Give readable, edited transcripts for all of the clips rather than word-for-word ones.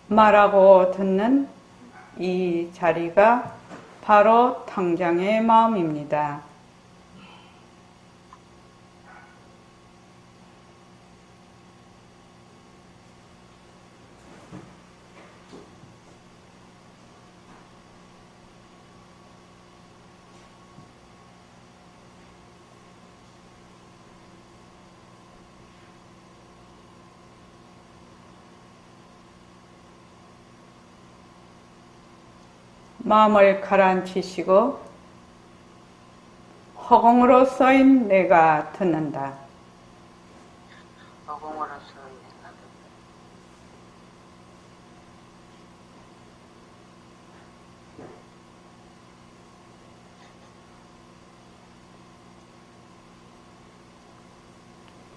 말하고 듣는 이 자리가 바로 당장의 마음입니다. 마음을 가라앉히시고 허공으로 쏘인 내가 듣는다. 허공으로 쏘인 내가 듣는다.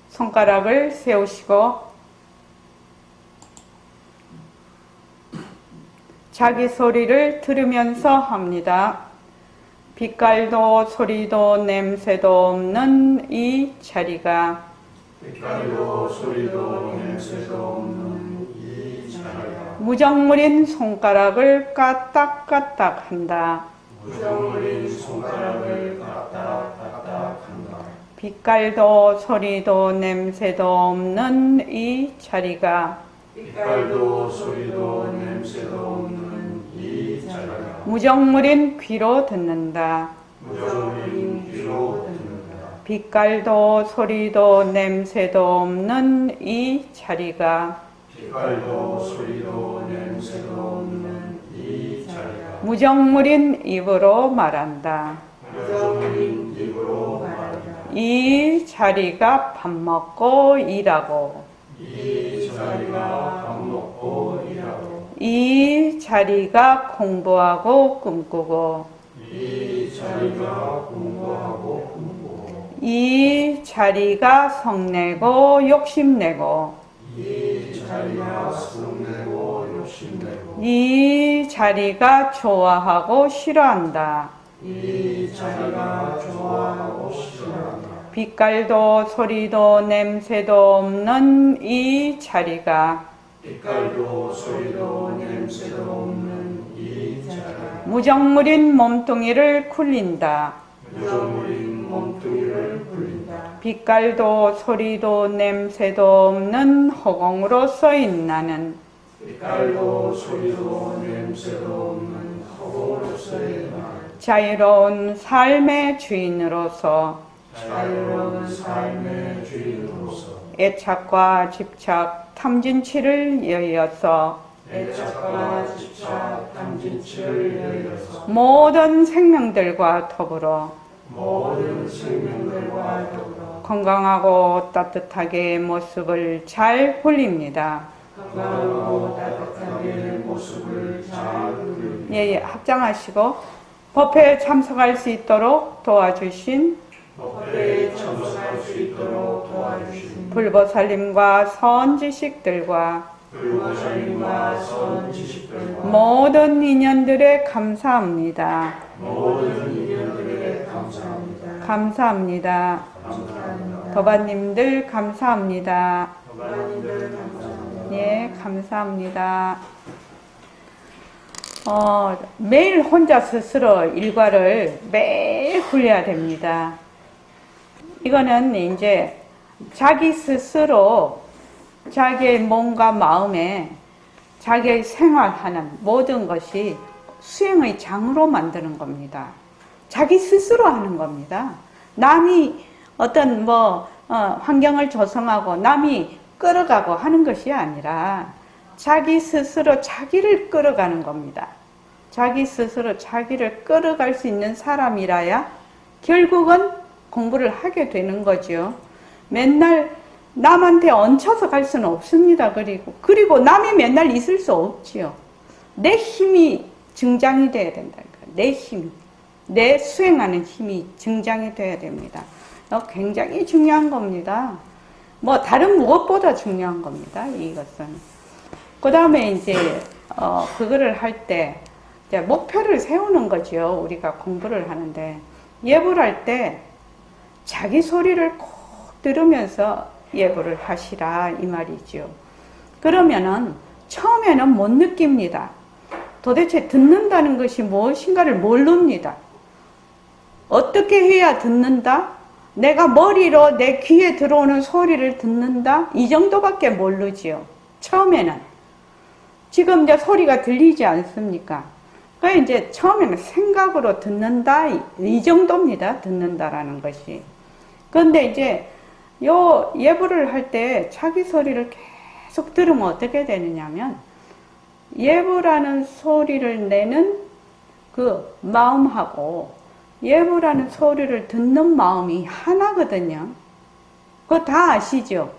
손가락을 세우시고 자기 소리를 들으면서 합니다. 빛깔도 소리도 냄새도 없는 이 자리가 빛깔도 소리도 냄새도 없는 이 자리가 무정물인 손가락을 까딱까딱 한다. 무정물인 손가락을 까딱까딱 한다. 빛깔도 소리도 냄새도 없는 이 자리가 빛깔도 소리도 냄새도 없는 이 자리가 무정물인 귀로 듣는다. 무정물인 귀로 듣는다. 빛깔도 소리도 냄새도 없는 이 자리가 빛깔도 소리도 냄새도 없는 이 자리가 무정물인 입으로 말한다. 무정물인 입으로 말한다. 이 자리가 밥 먹고 일하고 이 자리가 밥 먹고 일하고 이 자리가 공부하고 꿈꾸고 이 자리가 공부하고 꿈꾸고 이 자리가 성내고 욕심내고 이 자리가 성내고 욕심내고 이 자리가 좋아하고 싫어한다. 이 자리가 좋아하고 싫어한다. 빛깔도 소리도 냄새도 없는 이 자리가 빛깔도 소리도 냄새도 없는 이 자리가 무정물인 몸뚱이를 굴린다. 무정물인 몸뚱이를 굴린다. 빛깔도 소리도 냄새도 없는 허공으로 쏘인 나는 빛깔도 소리도 냄새도 없는 허공으로서의 날 자유로운 삶의 주인으로서 자유로운 삶의 주인으로서 애착과 집착, 탐진치를 여의어서 애착과 집착, 탐진치를 여의어서 모든 생명들과 더불어 모든 생명들과 더불어 건강하고 따뜻하게 모습을 잘 굴립니다. 건강하고 따뜻하게 모습을 잘 굴립니다. 예, 합장하시고 법회에 참석할 수 있도록 도와주신 법회에 참석할 수 있도록 도와주신 불보살님과 선지식들과 불보살님과 선지식들과 모든 인연들에 감사합니다. 모든 인연들에게 감사합니다. 감사합니다. 감사합니다. 도반님들 감사합니다. 도반님들 감사합니다. 예, 감사합니다. 매일 혼자 스스로 일과를 매일 굴려야 됩니다. 이거는 이제 자기 스스로 자기의 몸과 마음에 자기의 생활하는 모든 것이 수행의 장으로 만드는 겁니다. 자기 스스로 하는 겁니다. 남이 어떤 환경을 조성하고 남이 끌어가고 하는 것이 아니라 자기 스스로 자기를 끌어가는 겁니다. 자기 스스로 자기를 끌어갈 수 있는 사람이라야 결국은 공부를 하게 되는 거죠. 맨날 남한테 얹혀서 갈 수는 없습니다. 그리고 남이 맨날 있을 수 없지요. 내 힘이 증장이 돼야 된다니까. 내 힘이. 내 수행하는 힘이 증장이 돼야 됩니다. 굉장히 중요한 겁니다. 다른 무엇보다 중요한 겁니다. 이것은. 그 다음에 이제, 그거를 할 때, 목표를 세우는 거죠. 우리가 공부를 하는데. 예불 할 때, 자기 소리를 꼭 들으면서 예불을 하시라, 이 말이죠. 그러면은, 처음에는 못 느낍니다. 도대체 듣는다는 것이 무엇인가를 모릅니다. 어떻게 해야 듣는다? 내가 머리로 내 귀에 들어오는 소리를 듣는다? 이 정도밖에 모르지요. 처음에는. 지금 이제 소리가 들리지 않습니까? 그러니까 이제 처음에는 생각으로 듣는다, 이 정도입니다. 듣는다라는 것이. 그런데 이제 요 예불을 할 때 자기 소리를 계속 들으면 어떻게 되느냐면, 예불하는 소리를 내는 그 마음하고 예불하는 소리를 듣는 마음이 하나거든요. 그거 다 아시죠?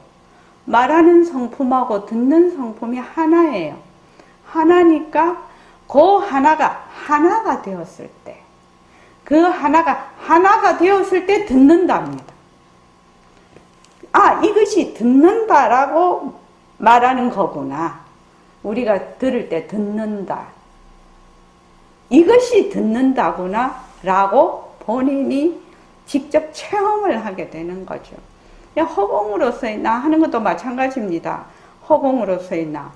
말하는 성품하고 듣는 성품이 하나예요. 하나니까 그 하나가 되었을 때, 그 하나가 되었을 때 듣는답니다. 아, 이것이 듣는다라고 말하는 거구나. 우리가 들을 때 듣는다. 이것이 듣는다구나 라고 본인이 직접 체험을 하게 되는 거죠. 허공으로서의 나 하는 것도 마찬가지입니다. 허공으로서의 나.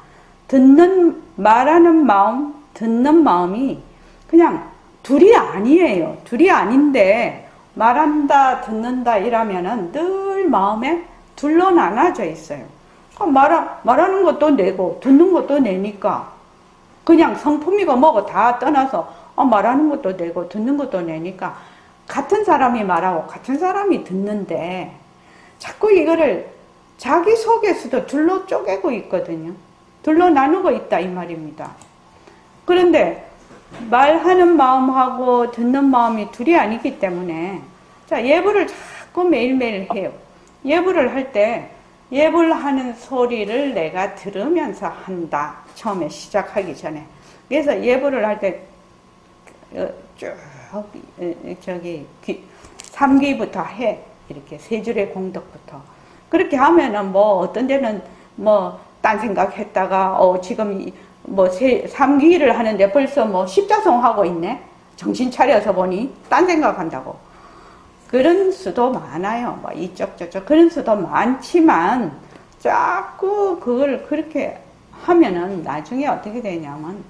말하는 마음, 듣는 마음이 그냥 둘이 아니에요. 둘이 아닌데 말한다, 듣는다 이라면은 늘 마음에 둘로 나눠져 있어요. 말하는 것도 내고 듣는 것도 내니까 그냥 성품이고 뭐고 다 떠나서 말하는 것도 내고 듣는 것도 내니까 같은 사람이 말하고 같은 사람이 듣는데 자꾸 이거를 자기 속에서도 둘로 쪼개고 있거든요. 둘로 나누고 있다 이 말입니다. 그런데 말하는 마음하고 듣는 마음이 둘이 아니기 때문에 자, 예불을 자꾸 매일매일 해요. 예불을 할 때 예불하는 소리를 내가 들으면서 한다. 처음에 시작하기 전에. 그래서 예불을 할 때 쭉 저기 삼귀부터 해. 이렇게 세 줄의 공덕부터. 그렇게 하면은 뭐 어떤 데는 뭐 딴 생각했다가 지금 뭐 삼귀를 하는데 벌써 뭐 십자송 하고 있네. 정신 차려서 보니 딴 생각한다고. 그런 수도 많아요. 뭐 이쪽 저쪽 그런 수도 많지만 자꾸 그걸 그렇게 하면은 나중에 어떻게 되냐면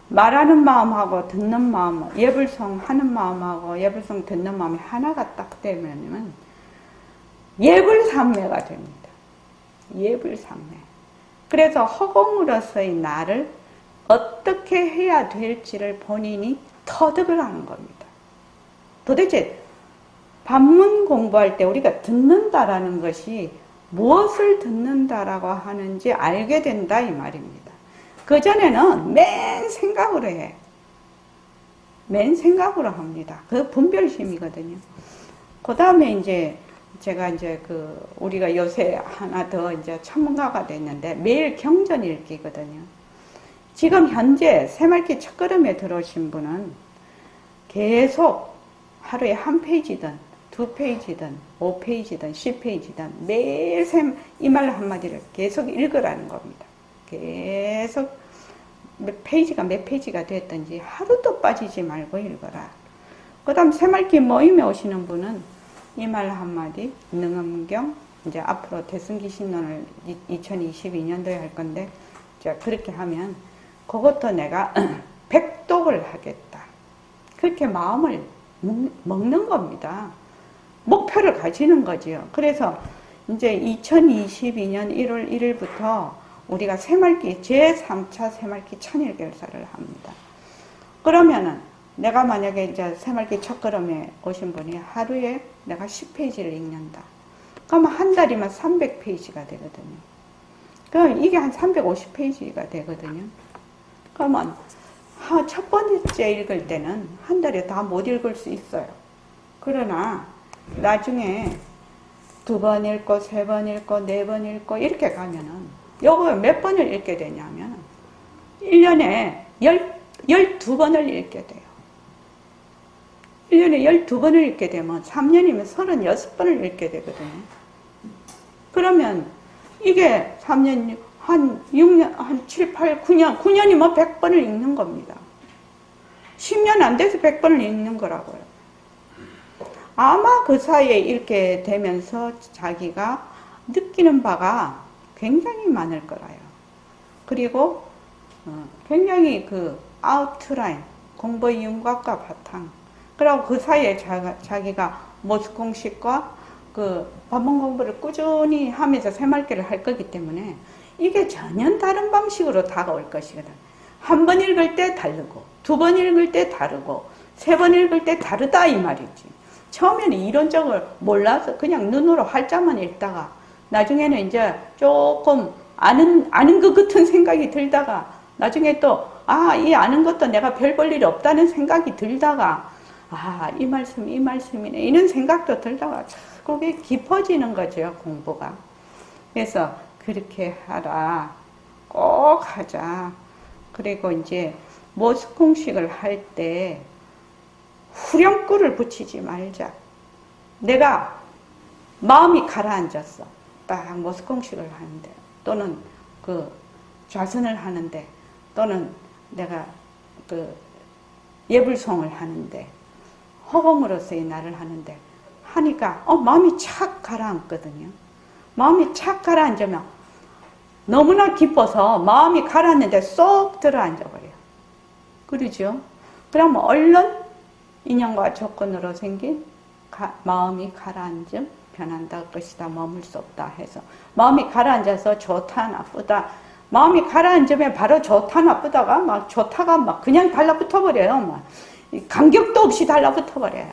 말하는 마음하고 듣는 마음, 예불성 하는 마음하고 예불성 듣는 마음이 하나가 딱 되면은 예불삼매가 됩니다. 예불삼매. 그래서 허공으로서의 나를 어떻게 해야 될지를 본인이 터득을 하는 겁니다. 도대체 반문 공부할 때 우리가 듣는다라는 것이 무엇을 듣는다라고 하는지 알게 된다 이 말입니다. 그전에는 맨 생각으로 해. 맨 생각으로 합니다. 그 분별심이거든요. 그 다음에 이제 제가 이제 우리가 요새 하나 더 이제 전문가가 됐는데 매일 경전 읽기거든요. 지금 현재 새말기 첫걸음에 들어오신 분은 계속 하루에 한 페이지든 두 페이지든 5페이지든 10페이지든 매일 이 말 한마디를 계속 읽으라는 겁니다. 계속 몇 페이지가 됐든지 하루도 빠지지 말고 읽어라. 그 다음 새말기 모임에 오시는 분은 이 말 한마디, 능엄경, 이제 앞으로 대승기신론을 2022년도에 할 건데, 자, 그렇게 하면, 그것도 내가 백독을 하겠다. 그렇게 마음을 먹는 겁니다. 목표를 가지는 거지요. 그래서 이제 2022년 1월 1일부터 우리가 새말기, 제3차 새말기 천일결사를 합니다. 그러면은, 내가 만약에 이제 새말기 첫걸음에 오신 분이 하루에 내가 10페이지를 읽는다. 그러면 한 달이면 300페이지가 되거든요. 그럼 이게 한 350페이지가 되거든요. 그러면 첫 번째 읽을 때는 한 달에 다 못 읽을 수 있어요. 그러나 나중에 2번 읽고 3번 읽고 4번 읽고 이렇게 가면은 요거 몇 번을 읽게 되냐면 1년에 12번을 읽게 돼요. 1년에 12번을 읽게 되면 3년이면 36번을 읽게 되거든요. 그러면 이게 3년, 한 6년, 한 7, 8, 9년이면 100번을 읽는 겁니다. 10년 안 돼서 100번을 읽는 거라고요. 아마 그 사이에 읽게 되면서 자기가 느끼는 바가 굉장히 많을 거라요. 그리고 굉장히 그 아웃라인, 공부의 윤곽과 바탕. 그리고 그 사이에 자기가 모습공식과 그 반복 공부를 꾸준히 하면서 새말기를 할 거기 때문에 이게 전혀 다른 방식으로 다가올 것이거든. 한 번 읽을 때 다르고, 두 번 읽을 때 다르고, 세 번 읽을 때 다르다 이 말이지. 처음에는 이론적으로 몰라서 그냥 눈으로 활자만 읽다가 나중에는 이제 조금 아는 것 같은 생각이 들다가 나중에 또 이 아는 것도 내가 별 볼 일이 없다는 생각이 들다가 이 말씀이네 이런 생각도 들다가 그게 깊어지는 거죠, 공부가. 그래서 그렇게 하라, 꼭 하자. 그리고 이제 모습공식을 할 때 후렴구를 붙이지 말자. 내가 마음이 가라앉았어. 딱 모습공식을 하는데, 또는 그 좌선을 하는데, 또는 내가 그 예불송을 하는데, 허공으로서의 나를 하는데, 하니까 마음이 착 가라앉거든요. 마음이 착 가라앉으면 너무나 기뻐서 마음이 가라앉는데 쏙 들어앉아버려요. 그러죠? 그러면 얼른 인연과 조건으로 생긴 마음이 가라앉음, 변한다 것이다, 머물 수 없다 해서 마음이 가라앉아서 좋다 나쁘다, 마음이 가라앉으면 바로 좋다 나쁘다가 막 좋다가 막 그냥 달라붙어 버려요. 막 간격도 없이 달라붙어 버려요.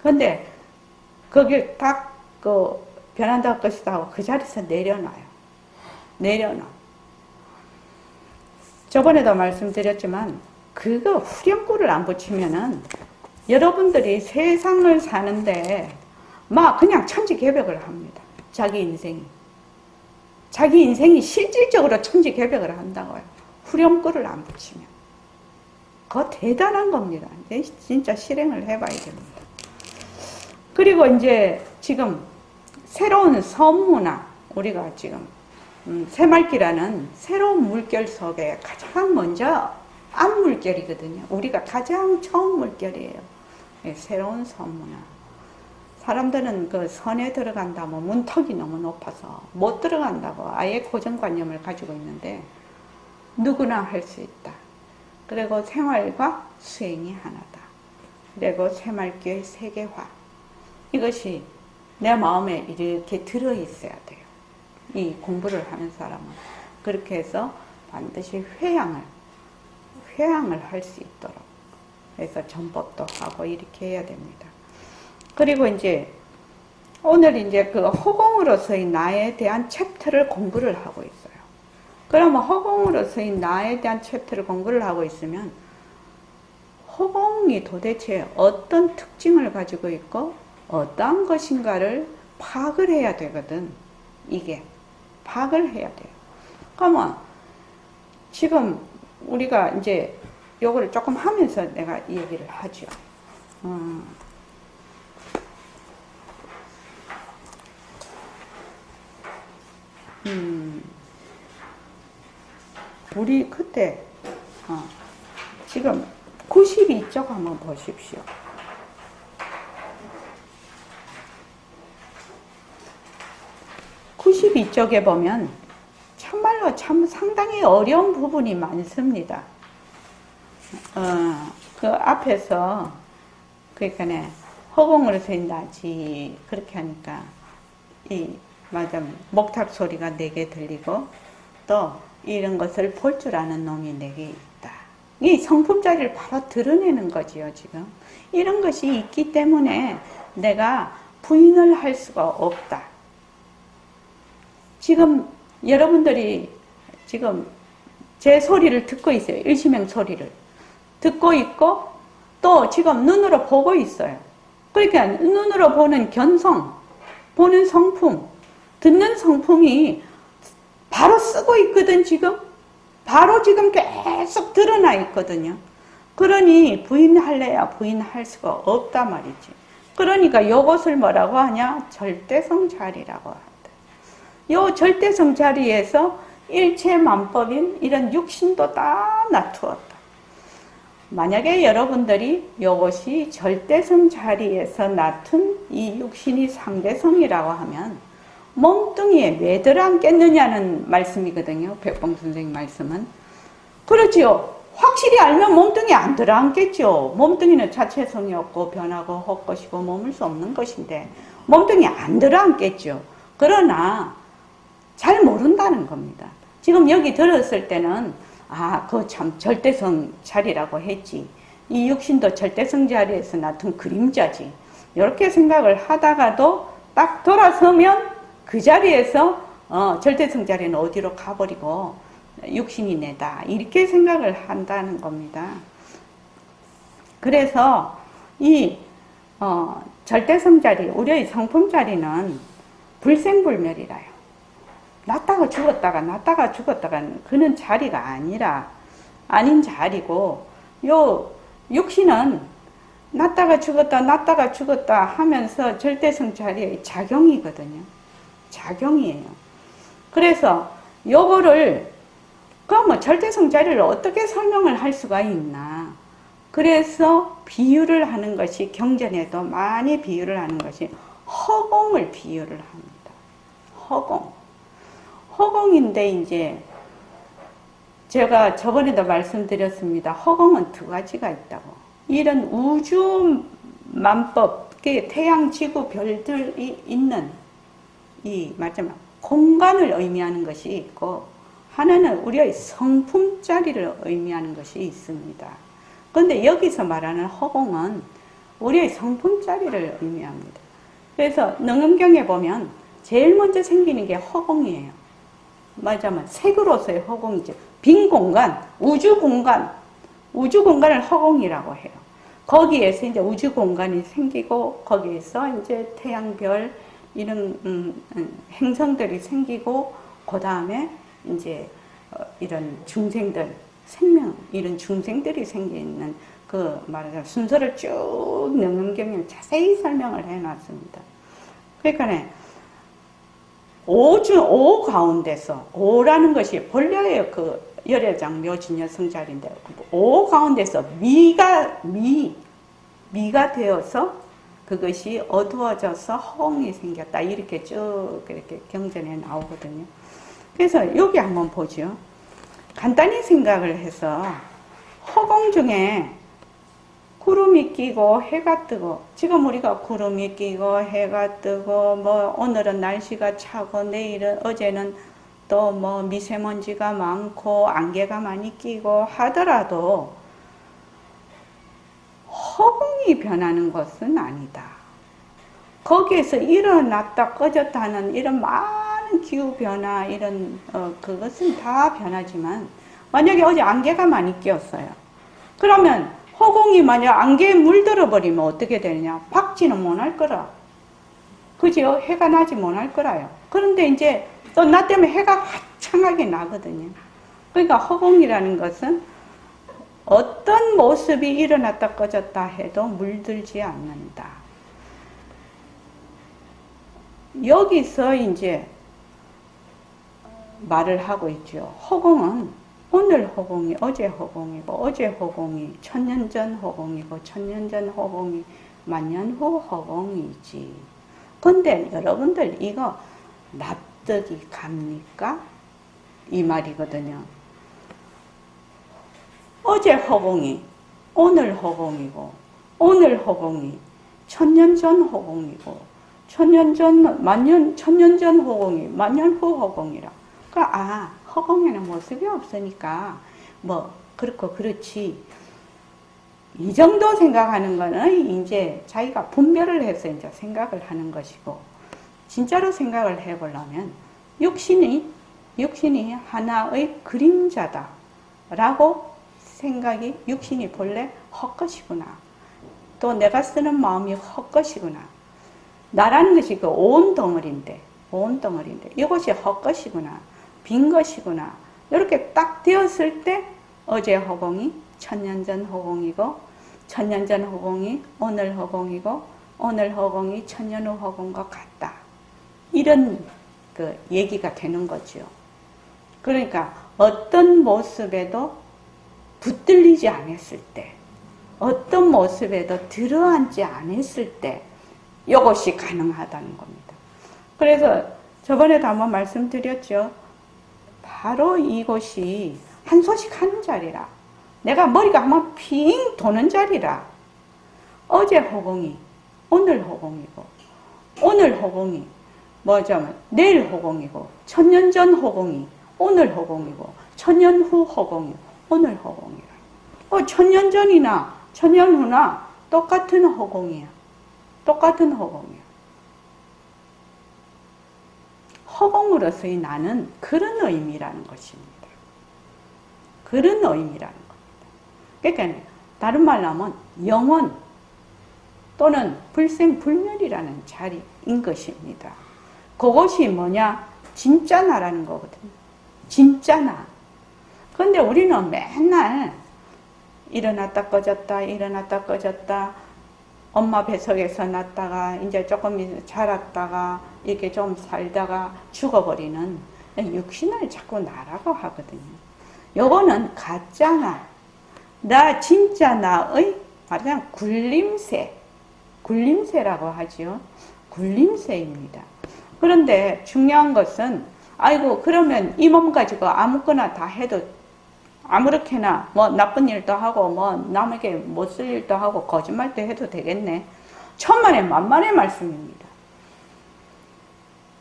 근데 거기 딱 그 변한다 것이다 하고 그 자리에서 내려놔요. 내려놔. 저번에도 말씀드렸지만 그거 후렴구를 안 붙이면은 여러분들이 세상을 사는데 막 그냥 천지개벽을 합니다. 자기 인생이 실질적으로 천지개벽을 한다고요. 후렴구를 안 붙이면. 그거 대단한 겁니다. 진짜 실행을 해봐야 됩니다. 그리고 이제 지금 새로운 선문화, 우리가 지금 새말기라는 새로운 물결 속에 가장 먼저 앞물결이거든요. 우리가 가장 처음 물결이에요. 새로운 선문화. 사람들은 그 선에 들어간다고 문턱이 너무 높아서 못 들어간다고 아예 고정관념을 가지고 있는데 누구나 할 수 있다. 그리고 생활과 수행이 하나다. 그리고 새말기의 세계화. 이것이 내 마음에 이렇게 들어있어야 돼요. 이 공부를 하는 사람은. 그렇게 해서 반드시 회양을 할 수 있도록 해서 전법도 하고 이렇게 해야 됩니다. 그리고 이제 오늘 이제 그 허공으로서의 나에 대한 챕터를 공부를 하고 있어요. 그러면 허공으로서의 나에 대한 챕터를 공부를 하고 있으면 허공이 도대체 어떤 특징을 가지고 있고 어떠한 것인가를 파악을 해야 되거든. 이게 파악을 해야 돼요. 그러면 지금 우리가 이제 요거를 조금 하면서 내가 이 얘기를 하죠. 우리 그때 지금 92쪽 한번 보십시오. 92쪽에 보면 참말로 참 상당히 어려운 부분이 많습니다. 그 앞에서 그러니까 허공으로 서인다지 그렇게 하니까 맞아 목탁 소리가 내게 들리고 또 이런 것을 볼 줄 아는 놈이 내게 있다. 이 성품자리를 바로 드러내는 거지요. 지금 이런 것이 있기 때문에 내가 부인을 할 수가 없다. 지금 여러분들이 지금 제 소리를 듣고 있어요. 일시명 소리를 듣고 있고 또 지금 눈으로 보고 있어요. 그러니까 눈으로 보는 견성, 보는 성품, 듣는 성품이 바로 쓰고 있거든. 지금 바로 지금 계속 드러나 있거든요. 그러니 부인할래야 부인할 수가 없단 말이지. 그러니까 이것을 뭐라고 하냐? 절대성 자리라고 한다. 요 절대성 자리에서 일체만법인 이런 육신도 다 놔두었다. 만약에 여러분들이 이것이 절대성 자리에서 놔둔 이 육신이 상대성이라고 하면 몸뚱이에 왜 들어앉겠느냐는 말씀이거든요. 백봉 선생님 말씀은. 그렇지요. 확실히 알면 몸뚱이에 안 들어앉겠죠. 몸뚱이는 자체성이 없고 변하고 헛것이고 머물 수 없는 것인데 몸뚱이에 안 들어앉겠죠. 그러나 잘 모른다는 겁니다. 지금 여기 들었을 때는 그거 참 절대성 자리라고 했지. 이 육신도 절대성 자리에서 나타난 그림자지. 이렇게 생각을 하다가도 딱 돌아서면 그 자리에서 절대성 자리는 어디로 가버리고 육신이 내다. 이렇게 생각을 한다는 겁니다. 그래서 이 절대성 자리, 우리의 성품 자리는 불생불멸이라요. 났다가 죽었다가는 그는 자리가 아닌 자리고, 요 육신은 났다가 죽었다 하면서 절대성 자리의 작용이거든요. 작용이에요. 그래서 요거를 그럼 절대성 자리를 어떻게 설명을 할 수가 있나? 그래서 비유를 하는 것이, 경전에도 많이 비유를 하는 것이 허공을 비유를 합니다. 허공인데 이제 제가 저번에도 말씀드렸습니다. 허공은 두 가지가 있다고. 이런 우주만법, 태양, 지구, 별들이 있는 이 마지막 공간을 의미하는 것이 있고, 하나는 우리의 성품 자리를 의미하는 것이 있습니다. 그런데 여기서 말하는 허공은 우리의 성품 자리를 의미합니다. 그래서 능엄경에 보면 제일 먼저 생기는 게 허공이에요. 말하자면 색으로서의 허공이죠. 빈 공간, 우주 공간을 허공이라고 해요. 거기에서 이제 우주 공간이 생기고, 거기에서 이제 태양, 별, 이런 행성들이 생기고, 그 다음에 이제 이런 중생들, 생명, 이런 중생들이 생기는 그 말하자면 순서를 쭉 능엄경에 자세히 설명을 해놨습니다. 그러니까 오 가운데서, 오라는 것이 본래의 그 열애장 묘진여 성자리인데, 오 가운데서 미가 되어서 그것이 어두워져서 허공이 생겼다. 이렇게 쭉 이렇게 경전에 나오거든요. 그래서 여기 한번 보죠. 간단히 생각을 해서 허공 중에 구름이 끼고 해가 뜨고, 지금 우리가 구름이 끼고 해가 뜨고, 뭐 오늘은 날씨가 차고, 내일은, 어제는 또 뭐 미세먼지가 많고 안개가 많이 끼고 하더라도 허공이 변하는 것은 아니다. 거기에서 일어났다 꺼졌다 하는 이런 많은 기후변화, 이런 그것은 다 변하지만, 만약에 어제 안개가 많이 끼었어요. 그러면 허공이 만약 안개에 물들어 버리면 어떻게 되느냐? 박지는 못할 거라. 그죠? 해가 나지 못할 거라요. 그런데 이제 또 나 때문에 해가 화창하게 나거든요. 그러니까 허공이라는 것은 어떤 모습이 일어났다 꺼졌다 해도 물들지 않는다. 여기서 이제 말을 하고 있죠. 허공은 오늘 허공이 어제 허공이고, 어제 허공이 천년 전 허공이고, 천년 전 허공이 만년 후 허공이지. 근데 여러분들 이거 납득이 갑니까? 이 말이거든요. 어제 허공이 오늘 허공이고, 오늘 허공이 천년 전 허공이고, 천년 전 허공이 만년 후 허공이라. 그러니까 허공에는 모습이 없으니까 뭐 그렇고 그렇지. 이 정도 생각하는 거는 이제 자기가 분별을 해서 이제 생각을 하는 것이고, 진짜로 생각을 해보려면 육신이 하나의 그림자다라고 생각이, 육신이 본래 헛것이구나. 또 내가 쓰는 마음이 헛것이구나. 나라는 것이 그 온 덩어리인데 이것이 헛것이구나. 빈 것이구나. 이렇게 딱 되었을 때 어제 허공이 천년 전 허공이고, 천년 전 허공이 오늘 허공이고, 오늘 허공이 천년 후 허공과 같다. 이런 그 얘기가 되는 거죠. 그러니까 어떤 모습에도 붙들리지 않았을 때, 어떤 모습에도 들어앉지 않았을 때 이것이 가능하다는 겁니다. 그래서 저번에도 한번 말씀드렸죠. 바로 이곳이 한소식 하는 자리라. 내가 머리가 한번 핑 도는 자리라. 어제 허공이 오늘 허공이고, 오늘 허공이 뭐냐면 내일 허공이고, 천년 전 허공이 오늘 허공이고, 천년 후 허공이 오늘 허공이라. 천년 전이나 천년 후나 똑같은 허공이야. 똑같은 허공이야. 허공으로서의 나는 그런 의미라는 것입니다. 그런 의미라는 겁니다. 그러니까 다른 말로 하면 영원 또는 불생불멸이라는 자리인 것입니다. 그것이 뭐냐? 진짜 나라는 거거든요. 진짜 나. 그런데 우리는 맨날 일어났다 꺼졌다 일어났다 꺼졌다, 엄마 뱃속에서 났다가 이제 조금 자랐다가 이렇게 좀 살다가 죽어버리는 육신을 자꾸 나라고 하거든요. 요거는 가짜 나 진짜 나의 말하자면 굴림새라고 하죠. 굴림새입니다. 그런데 중요한 것은 아이고 그러면 이 몸 가지고 아무거나 다 해도 아무렇게나 뭐 나쁜 일도 하고 뭐 남에게 못 쓸 일도 하고 거짓말도 해도 되겠네. 천만에 만만의 말씀입니다.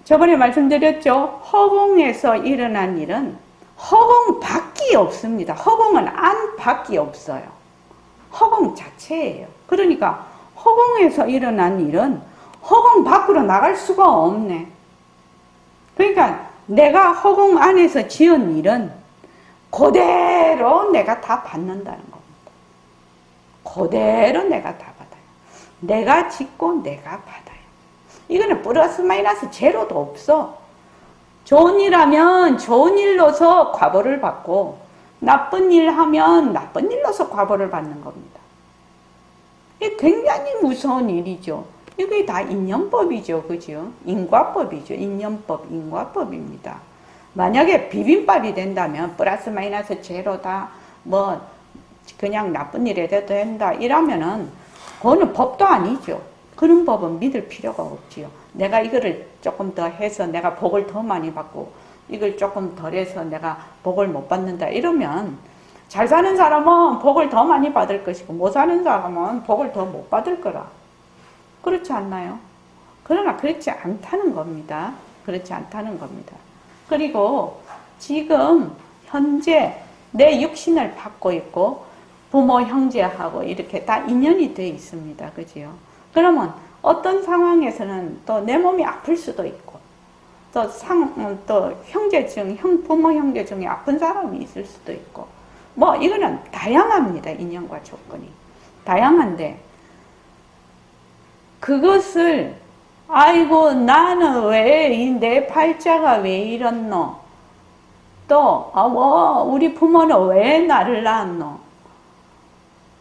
저번에 말씀드렸죠. 허공에서 일어난 일은 허공 밖이 없습니다. 허공은 안 밖이 없어요. 허공 자체예요. 그러니까 허공에서 일어난 일은 허공 밖으로 나갈 수가 없네. 그러니까 내가 허공 안에서 지은 일은 그대로 내가 다 받는다는 겁니다. 그대로 내가 다 받아요. 내가 짓고 내가 받아요. 이거는 플러스 마이너스 제로도 없어. 좋은 일 하면 좋은 일로서 과보를 받고 나쁜 일 하면 나쁜 일로서 과보를 받는 겁니다. 이게 굉장히 무서운 일이죠. 이게 다 인연법이죠. 그죠? 인과법이죠. 인연법, 인과법입니다. 만약에 비빔밥이 된다면 플러스 마이너스 제로다, 뭐 그냥 나쁜 일에 돼도 된다 이러면은 그거는 법도 아니죠. 그런 법은 믿을 필요가 없지요. 내가 이거를 조금 더 해서 내가 복을 더 많이 받고 이걸 조금 덜 해서 내가 복을 못 받는다 이러면 잘 사는 사람은 복을 더 많이 받을 것이고 못 사는 사람은 복을 더 못 받을 거라. 그렇지 않나요? 그러나 그렇지 않다는 겁니다. 그렇지 않다는 겁니다. 그리고 지금 현재 내 육신을 받고 있고 부모 형제하고 이렇게 다 인연이 되어 있습니다. 그지요? 그러면 어떤 상황에서는 또 내 몸이 아플 수도 있고 또 부모 형제 중에 아픈 사람이 있을 수도 있고 뭐 이거는 다양합니다. 인연과 조건이 다양한데 그것을 아이고 나는 왜 내 팔자가 왜 이렇노? 또 우리 부모는 왜 나를 낳았노?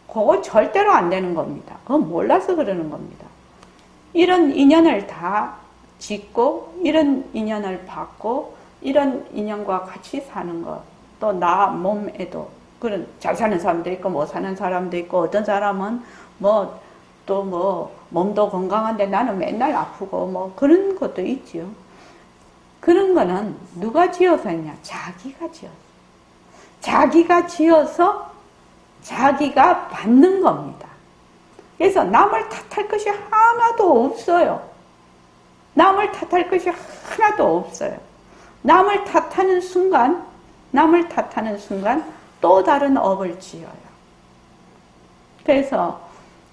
그거 절대로 안 되는 겁니다. 그건 몰라서 그러는 겁니다. 이런 인연을 다 짓고 이런 인연을 받고 이런 인연과 같이 사는 것, 또 나 몸에도 그런 잘 사는 사람도 있고 못 사는 사람도 있고 어떤 사람은 몸도 건강한데 나는 맨날 아프고 뭐 그런 것도 있지요. 그런 거는 누가 지어서 했냐? 자기가 지었어. 자기가 지어서 자기가 받는 겁니다. 그래서 남을 탓할 것이 하나도 없어요. 남을 탓할 것이 하나도 없어요. 남을 탓하는 순간 또 다른 업을 지어요. 그래서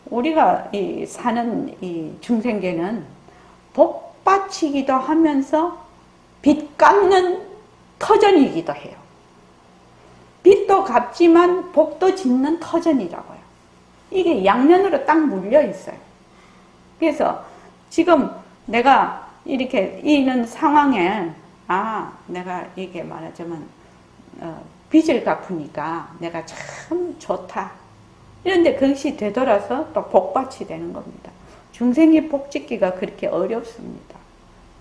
우리가 사는 이 중생계는 복 바치기도 하면서 빚 갚는 터전이기도 해요. 빚도 갚지만 복도 짓는 터전이라고요. 이게 양면으로 딱 물려 있어요. 그래서 지금 내가 이렇게 있는 상황에 내가 이게 말하자면 빚을 갚으니까 내가 참 좋다. 이런데 그것이 되돌아서 또 복받이 되는 겁니다. 중생이 복짓기가 그렇게 어렵습니다.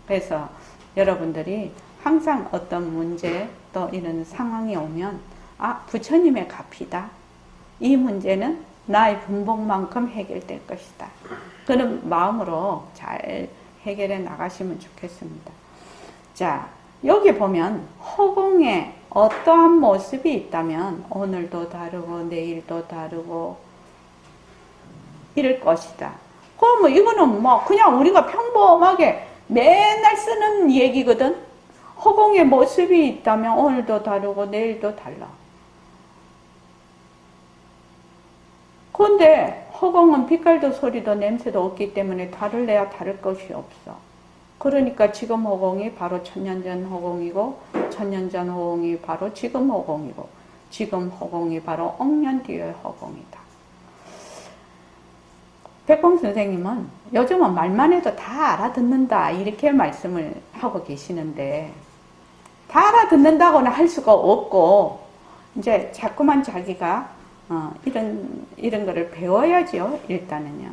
그래서 여러분들이 항상 어떤 문제 또 이런 상황이 오면 부처님의 갚이다. 이 문제는 나의 분복만큼 해결될 것이다. 그런 마음으로 잘 해결해 나가시면 좋겠습니다. 자, 여기 보면 허공에 어떠한 모습이 있다면 오늘도 다르고 내일도 다르고 이럴 것이다. 그럼 뭐 이거는 뭐 그냥 우리가 평범하게 맨날 쓰는 얘기거든. 허공에 모습이 있다면 오늘도 다르고 내일도 달라. 그런데 허공은 빛깔도 소리도 냄새도 없기 때문에 다를래야 다를 것이 없어. 그러니까 지금 허공이 바로 천년 전 허공이고 천년 전 허공이 바로 지금 허공이고 지금 허공이 바로 억년 뒤의 허공이다. 백봉 선생님은 요즘은 말만 해도 다 알아듣는다 이렇게 말씀을 하고 계시는데 다 알아듣는다고는 할 수가 없고 이제 자꾸만 자기가 이런 거를 배워야죠. 일단은요.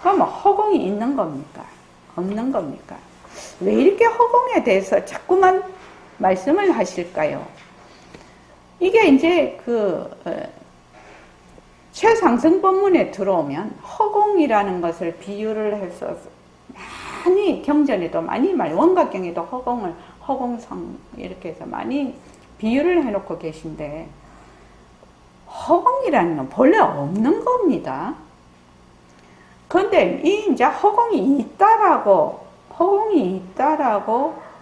그럼 허공이 있는 겁니까? 없는 겁니까? 왜 이렇게 허공에 대해서 자꾸만 말씀을 하실까요? 이게 이제 최상승 법문에 들어오면 허공이라는 것을 비유를 해서 많이 경전에도 많이 원각경에도 허공성 이렇게 해서 많이 비유를 해놓고 계신데 허공이라는 건 본래 없는 겁니다. 그런데 이 이제 허공이 있다라고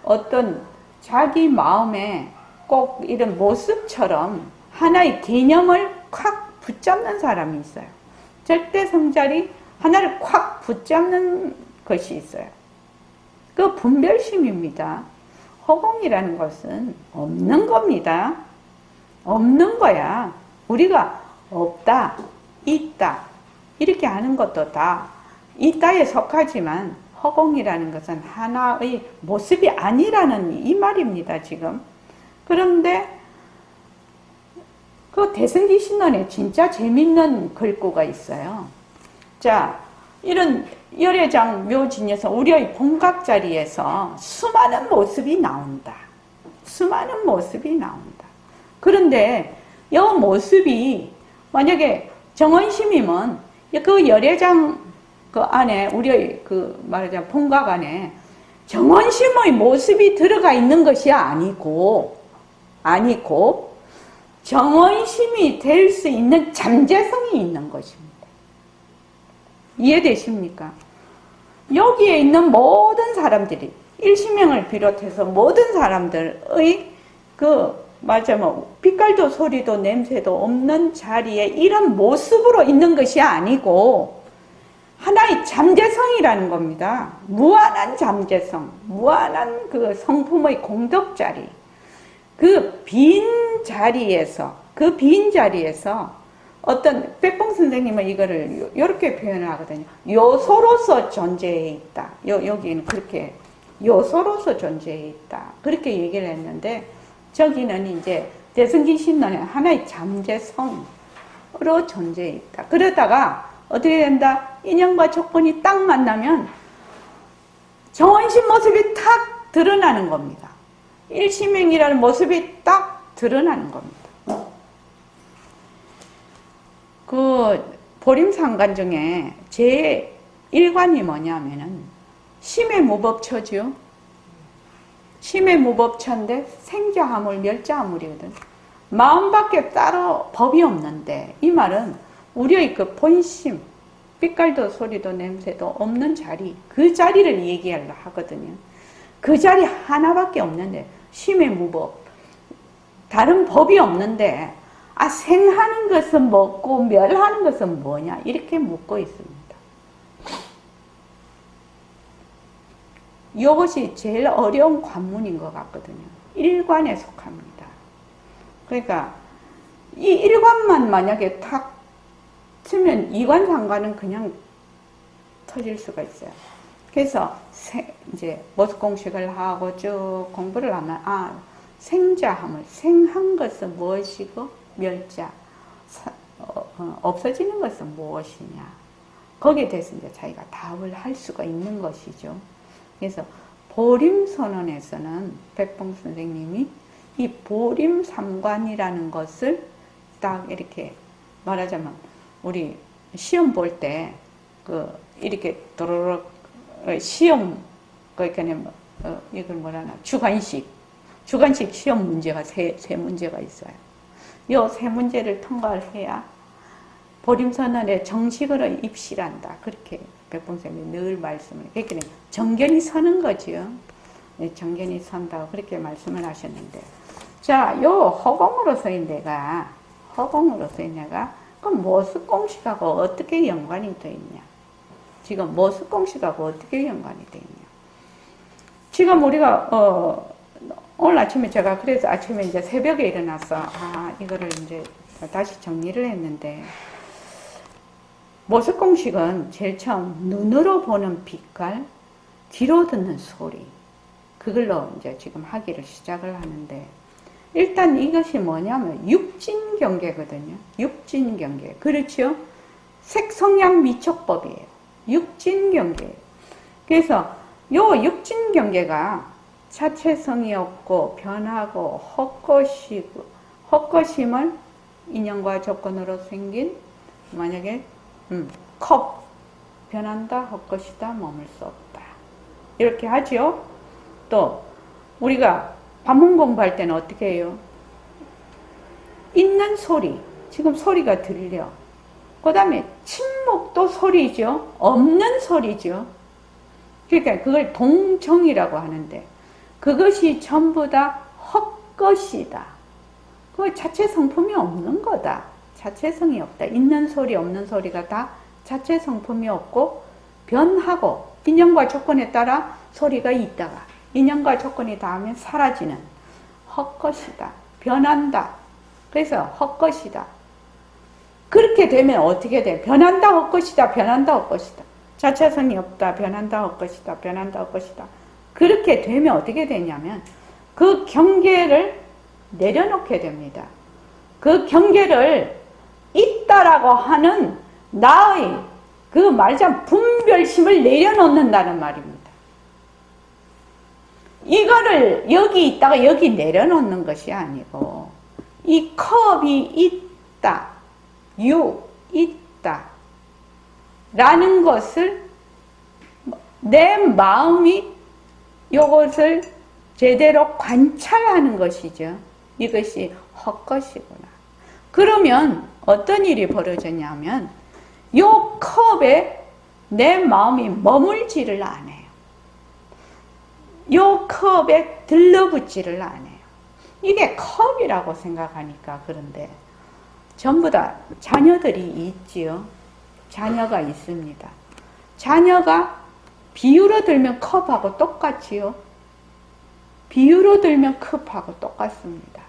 어떤 자기 마음에 꼭 이런 모습처럼 하나의 개념을 콱 붙잡는 사람이 있어요. 절대 성자리 하나를 콱 붙잡는 것이 있어요. 그 분별심입니다. 허공이라는 것은 없는 겁니다. 없는 거야. 우리가 없다, 있다 이렇게 하는 것도 다 있다에 속하지만 허공이라는 것은 하나의 모습이 아니라는 이 말입니다. 지금. 그런데 그 대승기 신론에 진짜 재밌는 글구가 있어요. 자, 이런 열애장 묘진에서 우리의 본각 자리에서 수많은 모습이 나온다. 수많은 모습이 나온다. 그런데 이 모습이 만약에 정원심이면 그 열애장 그 안에 우리의 말하자면 본각 안에 정원심의 모습이 들어가 있는 것이 아니고 정원심이 될 수 있는 잠재성이 있는 것입니다. 이해되십니까? 여기에 있는 모든 사람들이 일시명을 비롯해서 모든 사람들의 빛깔도 소리도 냄새도 없는 자리에 이런 모습으로 있는 것이 아니고 하나의 잠재성이라는 겁니다. 무한한 잠재성, 무한한 그 성품의 공덕 자리. 그 빈 자리에서 어떤 백봉 선생님은 이거를 이렇게 표현을 하거든요. 요소로서 존재해 있다. 여기는 그렇게 요소로서 존재해 있다. 그렇게 얘기를 했는데 저기는 이제 대승기 신론의 하나의 잠재성으로 존재해 있다. 그러다가 어떻게 된다? 인연과 조건이 딱 만나면 정원신 모습이 탁 드러나는 겁니다. 일시명이라는 모습이 딱 드러나는 겁니다. 그 보림상관 중에 제 1관이 뭐냐면은 심해무법처죠. 심해무법처인데 생자하물 멸자하물이거든. 마음밖에 따로 법이 없는데 이 말은 우리의 그 본심, 빛깔도 소리도 냄새도 없는 자리, 그 자리를 얘기하려 하거든요. 그 자리 하나밖에 없는데 심해무법, 다른 법이 없는데 생하는 것은 뭐고 멸하는 것은 뭐냐 이렇게 묻고 있습니다. 이것이 제일 어려운 관문인 것 같거든요. 1관에 속합니다. 그러니까 이 1관만 만약에 탁 치면 2관, 3관은 그냥 터질 수가 있어요. 그래서 이제 모습공식을 하고 쭉 공부를 하면 생자함을 생한 것은 무엇이고 멸자 없어지는 것은 무엇이냐 거기에 대해서 이제 자기가 답을 할 수가 있는 것이죠. 그래서 보림선언에서는 백봉 선생님이 이 보림삼관이라는 것을 딱 이렇게 말하자면 우리 시험 볼 때 이렇게 도로록 시험 그러니까 이걸 뭐라나, 주관식 시험 문제가 세 문제가 있어요. 요 세 문제를 통과를 해야 보림선언에 정식으로 입시란다. 그렇게 백봉선생님이 늘 말씀을, 그러니까 정견이 서는 거지요. 네, 정견이 선다고 그렇게 말씀을 하셨는데, 자, 요 허공으로서의 내가, 그럼 모습공식하고 어떻게 연관이 되어 있냐? 지금 모습공식하고 어떻게 연관이 되어 있냐? 지금 우리가 오늘 아침에 제가 그래서 아침에 이제 새벽에 일어나서 이거를 이제 다시 정리를 했는데, 모습공식은 제일 처음 눈으로 보는 빛깔, 귀로 듣는 소리, 그걸로 이제 지금 하기를 시작을 하는데, 일단 이것이 뭐냐면 육진경계거든요. 육진경계. 그렇죠? 색성향 미촉법이에요. 육진경계. 그래서 요 육진경계가 자체성이 없고 변하고 헛것임을 인연과 조건으로 생긴, 만약에 컵 변한다, 헛것이다, 머물 수 없다, 이렇게 하죠. 또 우리가 반문 공부할 때는 어떻게 해요? 있는 소리, 지금 소리가 들려. 그 다음에 침묵도 소리죠. 없는 소리죠. 그러니까 그걸 동정이라고 하는데, 그것이 전부 다 헛것이다. 그 자체 성품이 없는 거다. 자체성이 없다. 있는 소리, 없는 소리가 다 자체 성품이 없고 변하고, 인연과 조건에 따라 소리가 있다가 인연과 조건이 닿으면 사라지는 헛것이다. 변한다. 그래서 헛것이다. 그렇게 되면 어떻게 돼? 변한다, 헛것이다, 변한다, 헛것이다. 자체성이 없다, 변한다, 헛것이다, 변한다, 헛것이다. 그렇게 되면 어떻게 되냐면 그 경계를 내려놓게 됩니다. 그 경계를 있다라고 하는 나의 그 말하자면 분별심을 내려놓는다는 말입니다. 이거를 여기 있다가 여기 내려놓는 것이 아니고, 이 컵이 있다, 있다 라는 것을 내 마음이 이것을 제대로 관찰하는 것이죠. 이것이 헛것이구나. 그러면 어떤 일이 벌어졌냐면 이 컵에 내 마음이 머물지를 않아요. 이 컵에 들러붙지를 않아요. 이게 컵이라고 생각하니까 그런데 전부 다 자녀들이 있지요. 자녀가 있습니다. 자녀가 비유로 들면 컵하고 똑같지요. 비유로 들면 컵하고 똑같습니다.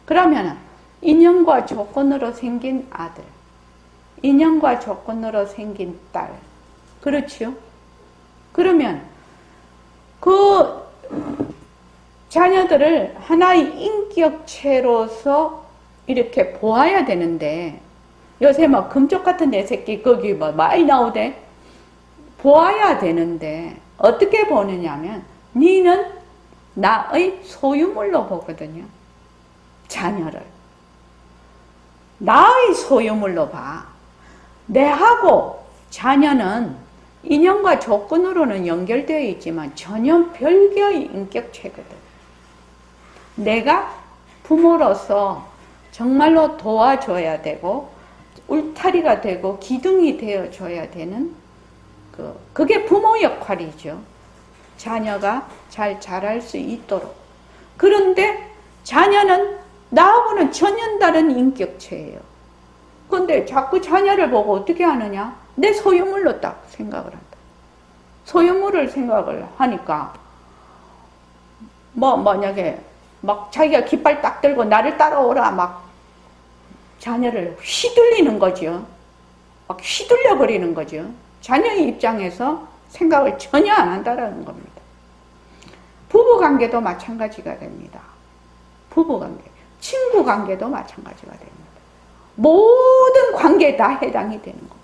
그러면 인연과 조건으로 생긴 아들, 인연과 조건으로 생긴 딸, 그렇지요? 그러면 그 자녀들을 하나의 인격체로서 이렇게 보아야 되는데, 요새 막 금쪽 같은 내 새끼 거기 뭐 많이 나오대. 보아야 되는데 어떻게 보느냐면 니는 나의 소유물로 보거든요. 자녀를 나의 소유물로 봐. 내하고 자녀는 인연과 조건으로는 연결되어 있지만 전혀 별개의 인격체거든. 내가 부모로서 정말로 도와줘야 되고 울타리가 되고 기둥이 되어줘야 되는 그게 부모 역할이죠. 자녀가 잘 자랄 수 있도록. 그런데 자녀는 나하고는 전혀 다른 인격체예요. 그런데 자꾸 자녀를 보고 어떻게 하느냐? 내 소유물로 딱 생각을 한다. 소유물을 생각을 하니까 만약에 막 자기가 깃발 딱 들고 나를 따라오라 막 자녀를 휘둘리는 거죠. 막 휘둘려 버리는 거죠. 자녀의 입장에서 생각을 전혀 안 한다는 겁니다. 부부관계도 마찬가지가 됩니다. 부부관계, 친구관계도 마찬가지가 됩니다. 모든 관계에 다 해당이 되는 겁니다.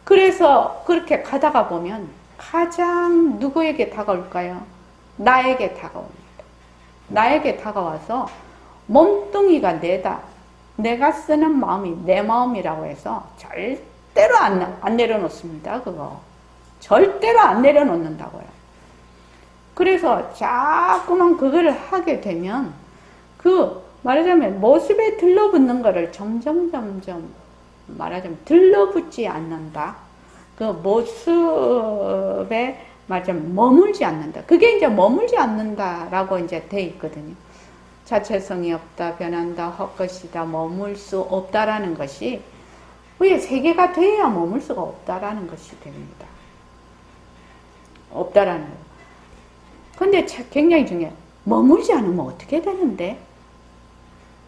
그래서 그렇게 가다가 보면 가장 누구에게 다가올까요? 나에게 다가옵니다. 나에게 다가와서 몸뚱이가 내다. 내가 쓰는 마음이 내 마음이라고 해서 절대로 안 내려놓습니다. 그거 절대로 안 내려놓는다고요. 그래서 자꾸만 그거를 하게 되면 말하자면 모습에 들러붙는 거를 점점 말하자면 들러붙지 않는다. 그 모습에 말하자면 머물지 않는다. 그게 이제 머물지 않는다라고 이제 돼 있거든요. 자체성이 없다, 변한다, 헛것이다, 머물 수 없다라는 것이 왜 세계가 돼야 머물 수가 없다라는 것이 됩니다. 없다라는 거. 근데 굉장히 중요해요. 머물지 않으면 어떻게 되는데?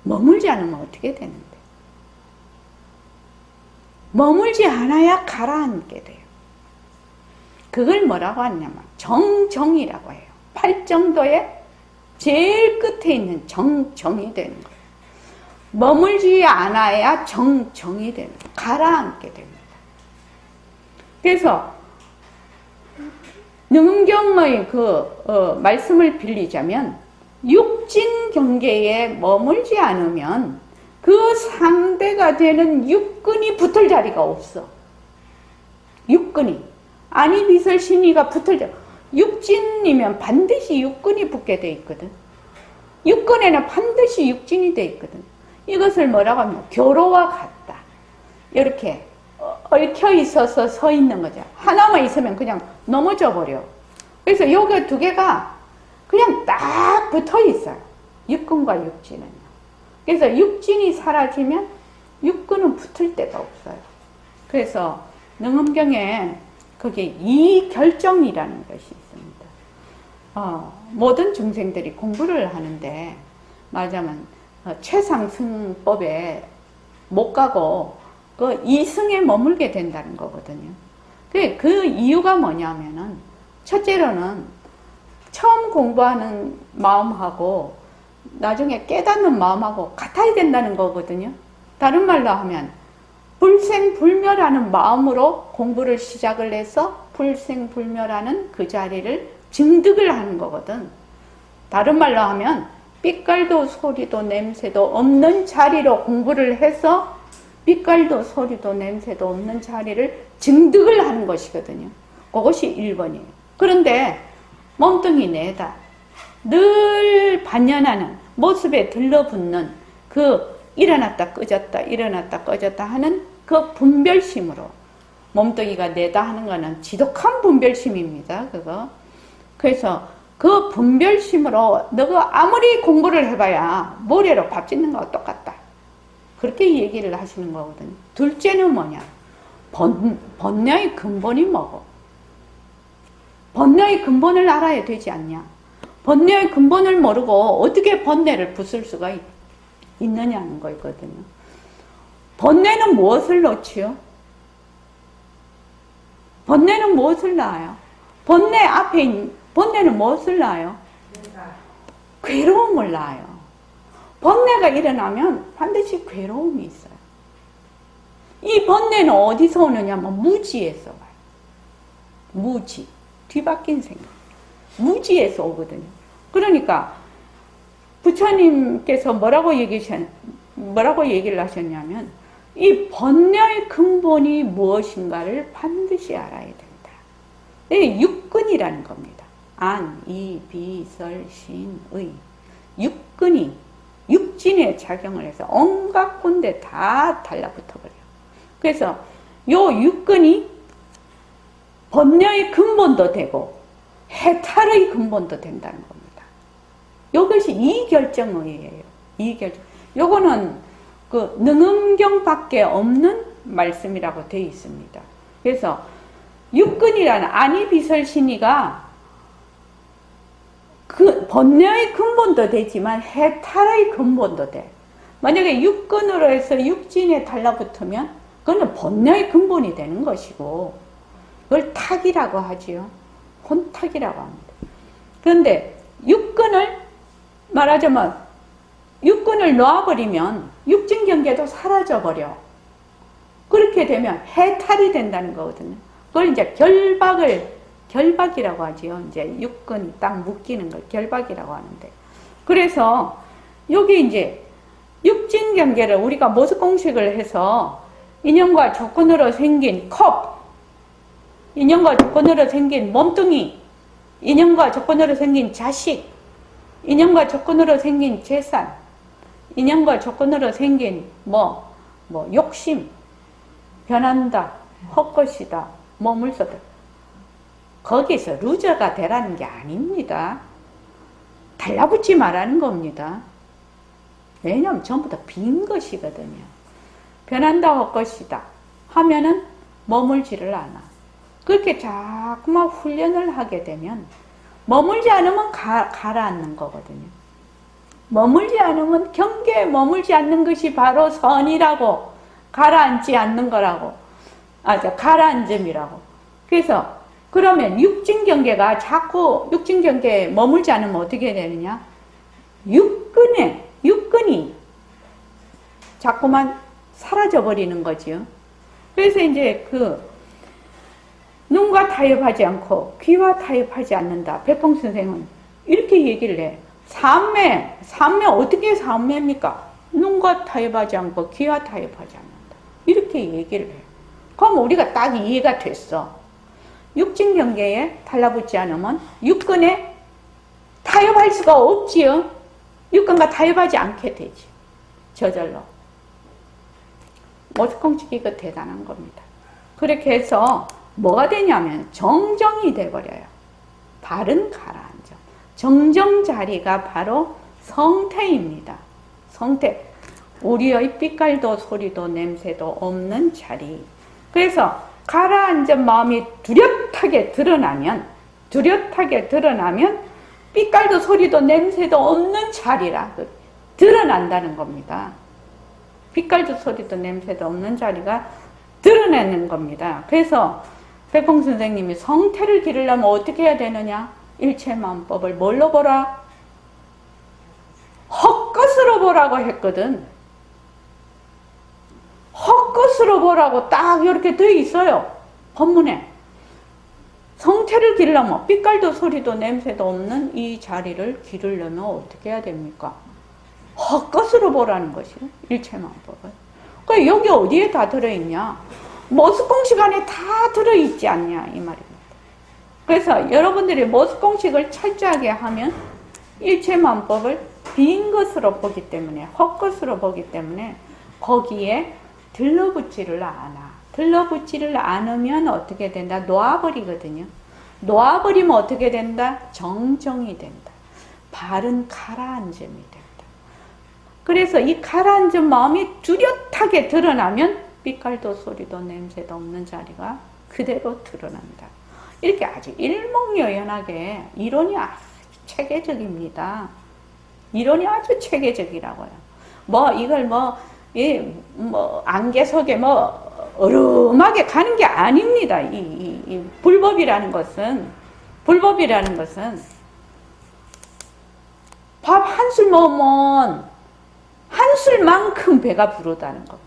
머물지 않으면 어떻게 되는데? 머물지 않아야 가라앉게 돼요. 그걸 뭐라고 하냐면 정정이라고 해요. 팔정도의 제일 끝에 있는 정정이 되는 거예요. 머물지 않아야 정정이 되는 거예요. 가라앉게 됩니다. 그래서 능경의 말씀을 빌리자면 육진 경계에 머물지 않으면 그 상대가 되는 육근이 붙을 자리가 없어. 육근이. 아니 비설 신이가 붙을 자리. 육진이면 반드시 육근이 붙게 돼 있거든. 육근에는 반드시 육진이 돼 있거든. 이것을 뭐라고 하면 교로와 같다. 이렇게 얽혀 있어서 서 있는 거죠. 하나만 있으면 그냥 넘어져 버려. 그래서 요게 두 개가 그냥 딱 붙어 있어요. 육근과 육진은요. 그래서 육진이 사라지면 육근은 붙을 데가 없어요. 그래서 능엄경에 거기에 이결정이라는 것이 있습니다. 모든 중생들이 공부를 하는데 말하자면 최상승법에 못 가고 그 이승에 머물게 된다는 거거든요. 그 이유가 뭐냐면은 첫째로는 처음 공부하는 마음하고 나중에 깨닫는 마음하고 같아야 된다는 거거든요. 다른 말로 하면 불생불멸하는 마음으로 공부를 시작을 해서 불생불멸하는 그 자리를 증득을 하는 거거든. 다른 말로 하면 빛깔도 소리도 냄새도 없는 자리로 공부를 해서 빛깔도 소리도 냄새도 없는 자리를 증득을 하는 것이거든요. 그것이 1번이에요. 그런데 몸뚱이 내다 늘 반연하는 모습에 들러붙는 그 일어났다 꺼졌다 일어났다 꺼졌다 하는 그 분별심으로 몸뚱이가 내다 하는 거는 지독한 분별심입니다. 그거. 그래서 그 분별심으로 너가 아무리 공부를 해봐야 모래로 밥 짓는 거와 똑같다. 그렇게 얘기를 하시는 거거든요. 둘째는 뭐냐? 번뇌의 근본이 뭐고? 번뇌의 근본을 알아야 되지 않냐? 번뇌의 근본을 모르고 어떻게 번뇌를 부술 수가 있느냐는 거거든요. 번뇌는 무엇을 놓지요? 번뇌는 무엇을 낳아요? 번뇌 앞에 있는 번뇌는 무엇을 낳아요? 괴로움을 낳아요. 번뇌가 일어나면 반드시 괴로움이 있어요. 이 번뇌는 어디서 오느냐면 무지에서 와요. 무지. 뒤바뀐 생각. 무지에서 오거든요. 그러니까 부처님께서 뭐라고 얘기를 하셨냐면 의 번뇌의 근본이 무엇인가를 반드시 알아야 된다. 이게 육근이라는 겁니다. 안, 이, 비, 설, 신, 의. 육근이 육진에 작용을 해서 온갖 군데 다 달라붙어버려요. 그래서 요 육근이 번뇌의 근본도 되고 해탈의 근본도 된다는 겁니다. 이것이 이결정의예요. 이결정. 요거는 그 능엄경밖에 없는 말씀이라고 되어 있습니다. 그래서 육근이라는 아니비설신이가 그 번뇌의 근본도 되지만 해탈의 근본도 돼. 만약에 육근으로 해서 육진에 달라붙으면 그거는 번뇌의 근본이 되는 것이고 그걸 탁이라고 하지요. 혼탁이라고 합니다. 그런데 육근을 말하자면 육근을 놓아버리면 육진경계도 사라져버려. 그렇게 되면 해탈이 된다는 거거든요. 그걸 이제 결박이라고 하지요. 이제 육근이 딱 묶이는 걸 결박이라고 하는데. 그래서 여기 이제 육진경계를 우리가 모습공식을 해서 인연과 조건으로 생긴 컵, 인연과 조건으로 생긴 몸뚱이, 인연과 조건으로 생긴 자식, 인연과 조건으로 생긴 재산, 인연과 조건으로 생긴 욕심, 변한다, 헛것이다, 머물서다. 거기서 루저가 되라는 게 아닙니다. 달라붙지 말라는 겁니다. 왜냐하면 전부 다 빈 것이거든요. 변한다, 헛것이다 하면은 머물지를 않아. 그렇게 자꾸만 훈련을 하게 되면 머물지 않으면 가라앉는 거거든요. 머물지 않으면 경계에 머물지 않는 것이 바로 선이라고, 가라앉지 않는 거라고, 가라앉음이라고. 그래서 그러면 육진경계가 자꾸 육진경계에 머물지 않으면 어떻게 되느냐? 육근이 자꾸만 사라져버리는 거지요. 그래서 이제 눈과 타협하지 않고 귀와 타협하지 않는다. 백봉 선생은 이렇게 얘기를 해. 삼매 어떻게 삼매입니까? 눈과 타협하지 않고 귀와 타협하지 않는다. 이렇게 얘기를 해. 그럼 우리가 딱 이해가 됐어. 육진경계에 달라붙지 않으면 육근에 타협할 수가 없지요. 육근과 타협하지 않게 되지. 저절로. 모습공식이 이거 대단한 겁니다. 그렇게 해서 뭐가 되냐면 정정이 돼버려요. 바른 가라앉음. 정정 자리가 바로 성태입니다. 성태. 우리의 빛깔도 소리도 냄새도 없는 자리. 그래서 가라앉은 마음이 뚜렷하게 드러나면 빛깔도 소리도 냄새도 없는 자리라 드러난다는 겁니다. 빛깔도 소리도 냄새도 없는 자리가 드러내는 겁니다. 그래서 백봉 선생님이 성태를 기르려면 어떻게 해야 되느냐? 일체만법을 뭘로 보라? 헛것으로 보라고 했거든. 헛것으로 보라고 딱 이렇게 되어 있어요. 법문에. 성태를 기르려면 빛깔도 소리도 냄새도 없는 이 자리를 기르려면 어떻게 해야 됩니까? 헛것으로 보라는 것이요. 일체만법을. 그러니까 여기 어디에 다 들어있냐? 모습공식 안에 다 들어있지 않냐 이 말입니다. 그래서 여러분들이 모습공식을 철저하게 하면 일체만법을 빈 것으로 보기 때문에 헛것으로 보기 때문에 거기에 들러붙지를 않아. 들러붙지를 않으면 어떻게 된다? 놓아버리거든요. 놓아버리면 어떻게 된다? 정정이 된다. 바른 가라앉음이 된다. 그래서 이 가라앉은 마음이 뚜렷하게 드러나면 빛깔도 소리도 냄새도 없는 자리가 그대로 드러난다. 이렇게 아주 일목요연하게 이론이 아주 체계적입니다. 이론이 아주 체계적이라고요. 이걸 안개 속에 얼음하게 가는 게 아닙니다. 이 불법이라는 것은 밥 한 술 먹으면 한 술만큼 배가 부르다는 겁니다.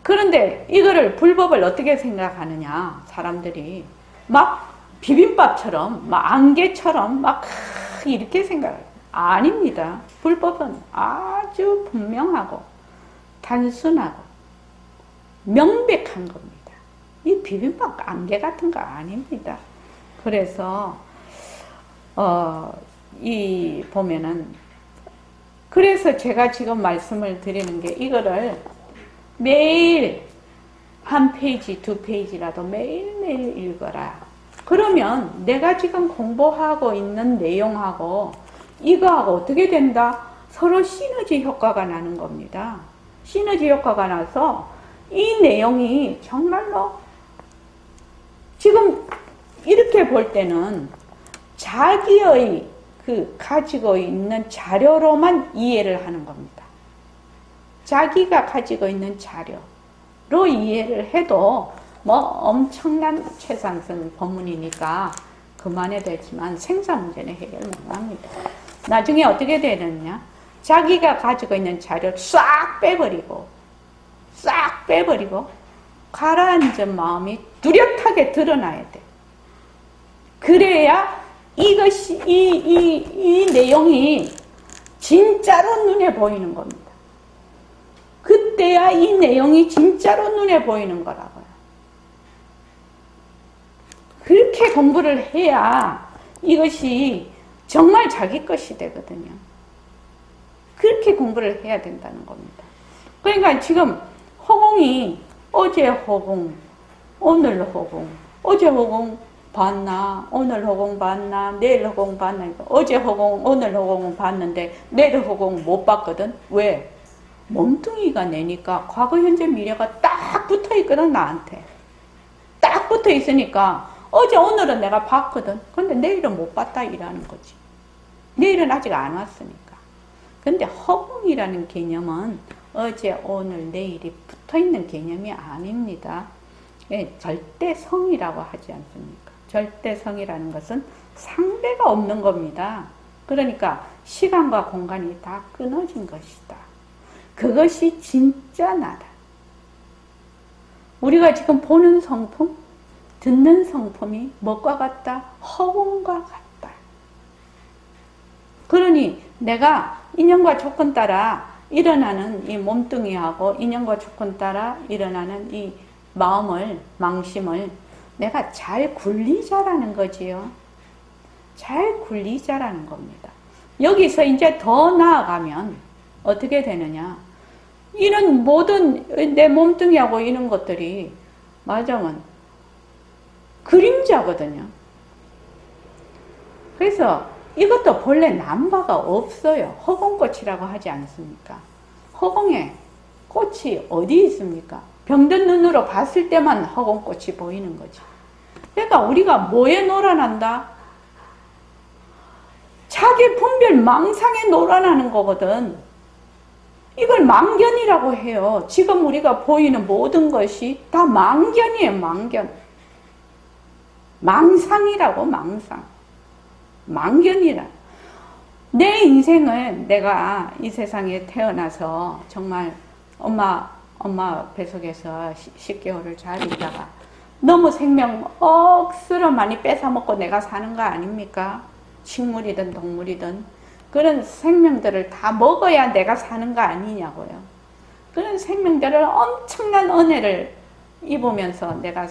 그런데 이거를 불법을 어떻게 생각하느냐? 사람들이 막 비빔밥처럼 막 안개처럼 막 이렇게 생각해요. 아닙니다. 불법은 아주 분명하고 단순하고 명백한 겁니다. 이 비빔밥 안개 같은 거 아닙니다. 그래서 보면은 그래서 제가 지금 말씀을 드리는 게 이거를 매일 한 페이지, 두 페이지라도 매일매일 읽어라. 그러면 내가 지금 공부하고 있는 내용하고 이거하고 어떻게 된다? 서로 시너지 효과가 나는 겁니다. 시너지 효과가 나서 이 내용이 정말로 지금 이렇게 볼 때는 자기의 가지고 있는 자료로만 이해를 하는 겁니다. 자기가 가지고 있는 자료로 이해를 해도 엄청난 최상승 법문이니까 그만해야 되지만 생사 문제는 해결 못합니다. 나중에 어떻게 되느냐? 자기가 가지고 있는 자료를 싹 빼버리고 가라앉은 마음이 뚜렷하게 드러나야 돼. 그래야 이것이 이 내용이 진짜로 눈에 보이는 겁니다. 그때야 이 내용이 진짜로 눈에 보이는 거라고요. 그렇게 공부를 해야 이것이 정말 자기 것이 되거든요. 그렇게 공부를 해야 된다는 겁니다. 그러니까 지금 허공이 어제 허공, 오늘 허공, 어제 허공 봤나, 오늘 허공 봤나, 내일 허공 봤나, 어제 허공, 오늘 허공은 봤는데 내일 허공 못 봤거든. 왜? 몸뚱이가 내니까 과거, 현재, 미래가 딱 붙어 있거든, 나한테. 딱 붙어 있으니까 어제, 오늘은 내가 봤거든. 근데 내일은 못 봤다 이라는 거지. 내일은 아직 안 왔으니까. 근데 허공이라는 개념은 어제, 오늘, 내일이 붙어 있는 개념이 아닙니다. 예, 절대성이라고 하지 않습니까? 절대성이라는 것은 상대가 없는 겁니다. 그러니까 시간과 공간이 다 끊어진 것이다. 그것이 진짜 나다. 우리가 지금 보는 성품, 듣는 성품이 뭐과 같다? 허공과 같다. 그러니 내가 인연과 조건 따라 일어나는 이 몸뚱이하고 인연과 조건 따라 일어나는 이 마음을, 망심을 내가 잘 굴리자라는 거지요. 잘 굴리자라는 겁니다. 여기서 이제 더 나아가면 어떻게 되느냐. 이런 모든 내 몸뚱이하고 이런 것들이 말하자면 그림자거든요. 그래서 이것도 본래 남바가 없어요. 허공꽃이라고 하지 않습니까? 허공에 꽃이 어디 있습니까? 병든 눈으로 봤을 때만 허공꽃이 보이는 거지. 그러니까 우리가 뭐에 놀아난다? 자기 분별 망상에 놀아나는 거거든. 이걸 망견이라고 해요. 지금 우리가 보이는 모든 것이 다 망견이에요. 망견. 망상이라고, 망상. 망견이라. 내 인생을 내가 이 세상에 태어나서 정말 엄마 뱃속에서 10개월을 잘 있다가 너무 생명 억수로 많이 뺏어먹고 내가 사는 거 아닙니까? 식물이든 동물이든 그런 생명들을 다 먹어야 내가 사는 거 아니냐고요. 그런 생명들을 엄청난 은혜를 입으면서 내가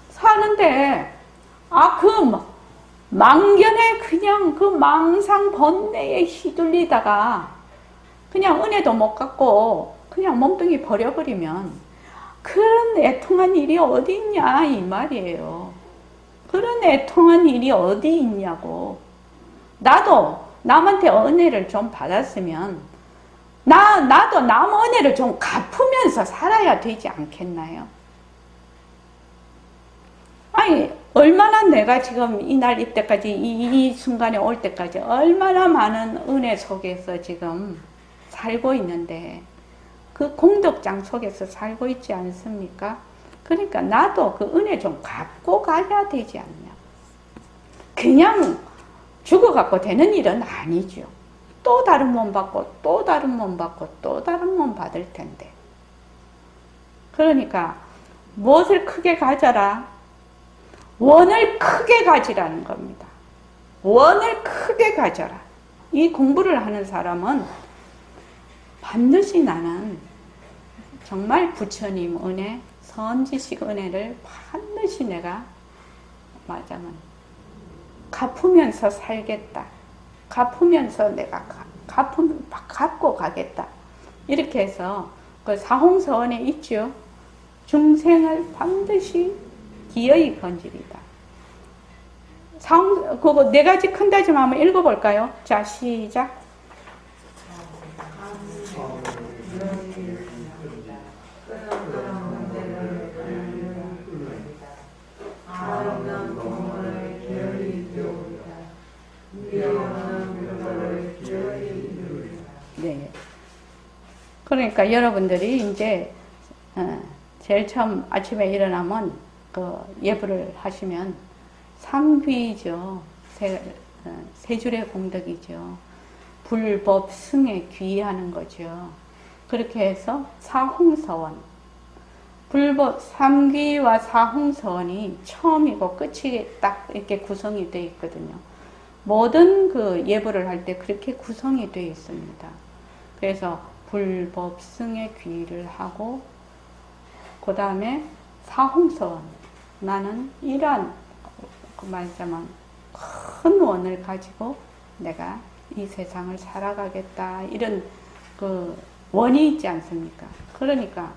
사는데 그 망견에 그냥 그 망상 번뇌에 휘둘리다가 그냥 은혜도 못 갖고 그냥 몸뚱이 버려버리면 그런 애통한 일이 어디 있냐 이 말이에요. 그런 애통한 일이 어디 있냐고. 나도 남한테 은혜를 좀 받았으면 나도 남 은혜를 좀 갚으면서 살아야 되지 않겠나요? 아니 얼마나 내가 지금 이날 이때까지 이 순간에 올 때까지 얼마나 많은 은혜 속에서 지금 살고 있는데 그 공덕장 속에서 살고 있지 않습니까? 그러니까 나도 그 은혜 좀 갚고 가야 되지 않냐. 그냥 죽어갖고 되는 일은 아니죠. 또 다른 몸 받고 또 다른 몸 받고 또 다른 몸 받을 텐데. 그러니까 무엇을 크게 가져라? 원을 크게 가지라는 겁니다. 원을 크게 가져라. 이 공부를 하는 사람은 반드시 나는 정말 부처님 은혜, 선지식 은혜를 반드시 내가 말하자면 갚으면서 살겠다. 갚으면서 내가 갚고 가겠다. 이렇게 해서 그 사홍서원에 있죠. 중생을 반드시 기어이 건지리다. 그거 네 가지 큰 다짐 한번 읽어볼까요? 자, 시작. 네. 그러니까 여러분들이 이제 제일 처음 아침에 일어나면 그 예불을 하시면 삼귀죠. 세 줄의 공덕이죠. 불법 승에 귀하는 거죠. 그렇게 해서 사홍서원. 불법 삼귀와 사홍서원이 처음이고 끝이 딱 이렇게 구성이 되어 있거든요. 모든 그 예불을 할 때 그렇게 구성이 되어 있습니다. 그래서 불법 승에 귀를 하고 그 다음에 사홍서원. 나는 이러한 말하자면 큰 원을 가지고 내가 이 세상을 살아가겠다 이런 그 원이 있지 않습니까? 그러니까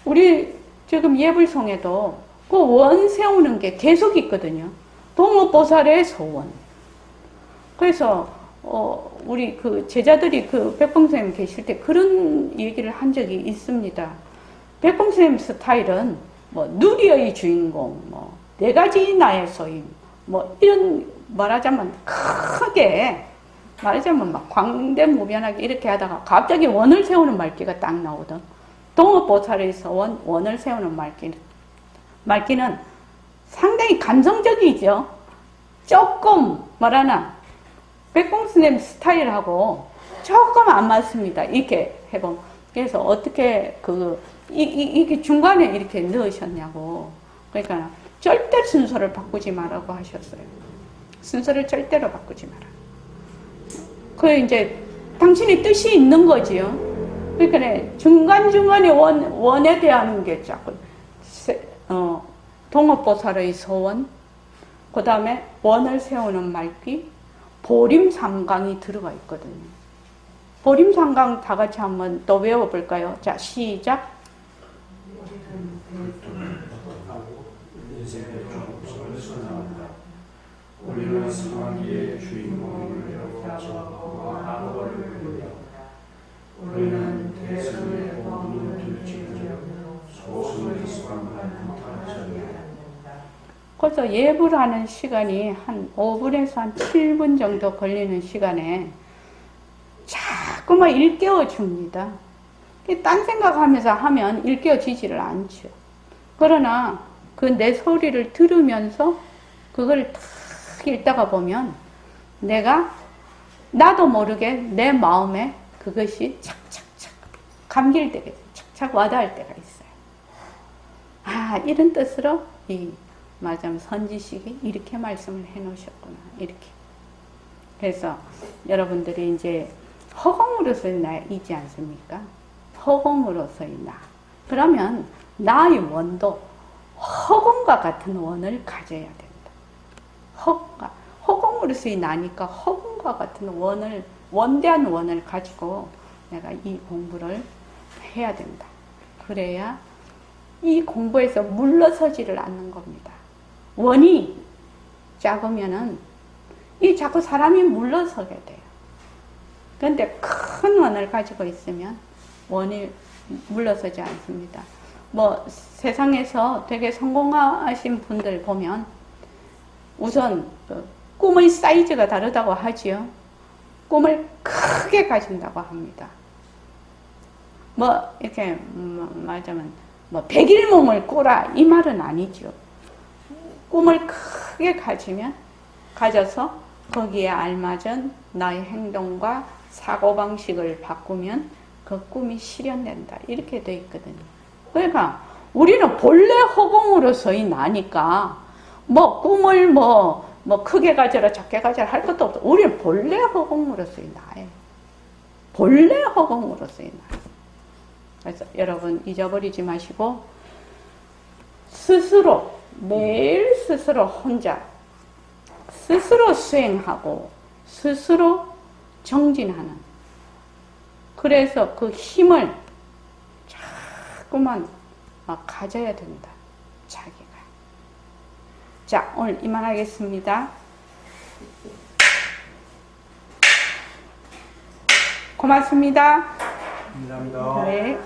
우리 지금 예불송에도 그 원 세우는 게 계속 있거든요. 동업보살의 소원. 그래서 우리 그 제자들이 그 백봉선생님 계실 때 그런 얘기를 한 적이 있습니다. 백봉선생님 스타일은 뭐 누리의 주인공, 뭐 네 가지 나의 소임, 뭐 이런 말하자면 크게 말하자면 막 광대무변하게 이렇게 하다가 갑자기 원을 세우는 말귀가 딱 나오던 동업보살에서 원을 세우는 말귀는 상당히 감성적이죠. 조금 뭐라나 백봉스님 스타일하고 조금 안 맞습니다. 이렇게 해보면. 그래서 어떻게 이게 중간에 이렇게 넣으셨냐고. 그러니까 절대 순서를 바꾸지 말라고 하셨어요. 순서를 절대로 바꾸지 마라. 그 이제 당신의 뜻이 있는 거지요. 그러니까 중간중간에 원에 대한 게 자꾸 동업보살의 소원, 그 다음에 원을 세우는 말귀, 보림삼강이 들어가 있거든요. 보림삼강 다 같이 한번 또 외워볼까요? 자, 시작. 우리는 상황의 주인공을 여호와와 하나님을 부르며 우리는 대성의 법문을 들지며 소수의 수감만 부탁하였습니다. 그래서 예불하는 시간이 한 5분에서 한 7분 정도 걸리는 시간에 자꾸만 일깨워 줍니다. 딴 생각하면서 하면 일깨워지지를 않죠. 그러나 그 내 소리를 들으면서 그걸 탁 읽다가 보면 나도 모르게 내 마음에 그것이 착착착 감길 때가 있어요. 착착 와닿을 때가 있어요. 아, 이런 뜻으로 말하자면 선지식이 이렇게 말씀을 해 놓으셨구나. 이렇게. 그래서 여러분들이 이제 허공으로서의 나이지 않습니까? 허공으로서의 나. 그러면 나의 원도 허공과 같은 원을 가져야 된다. 허공으로서의 나니까 허공과 같은 원을, 원대한 원을 가지고 내가 이 공부를 해야 된다. 그래야 이 공부에서 물러서지를 않는 겁니다. 원이 작으면은 자꾸 사람이 물러서게 돼요. 그런데 큰 원을 가지고 있으면 원이 물러서지 않습니다. 뭐 세상에서 되게 성공하신 분들 보면 우선 꿈의 사이즈가 다르다고 하지요. 꿈을 크게 가진다고 합니다. 뭐 이렇게 말하자면 뭐 100일 몸을 꾸라 이 말은 아니죠. 꿈을 크게 가져서 거기에 알맞은 나의 행동과 사고방식을 바꾸면 그 꿈이 실현된다. 이렇게 돼 있거든요. 그러니까 우리는 본래 허공으로서의 나니까 뭐 꿈을 뭐 크게 가져라 작게 가져라 할 것도 없어. 우리는 본래 허공으로서의 나예요. 본래 허공으로서의 나. 그래서 여러분 잊어버리지 마시고 스스로 매일 스스로 혼자 스스로 수행하고 스스로 정진하는, 그래서 그 힘을 자꾸만 가져야 된다. 자기가. 자, 오늘 이만하겠습니다. 고맙습니다. 감사합니다. 네.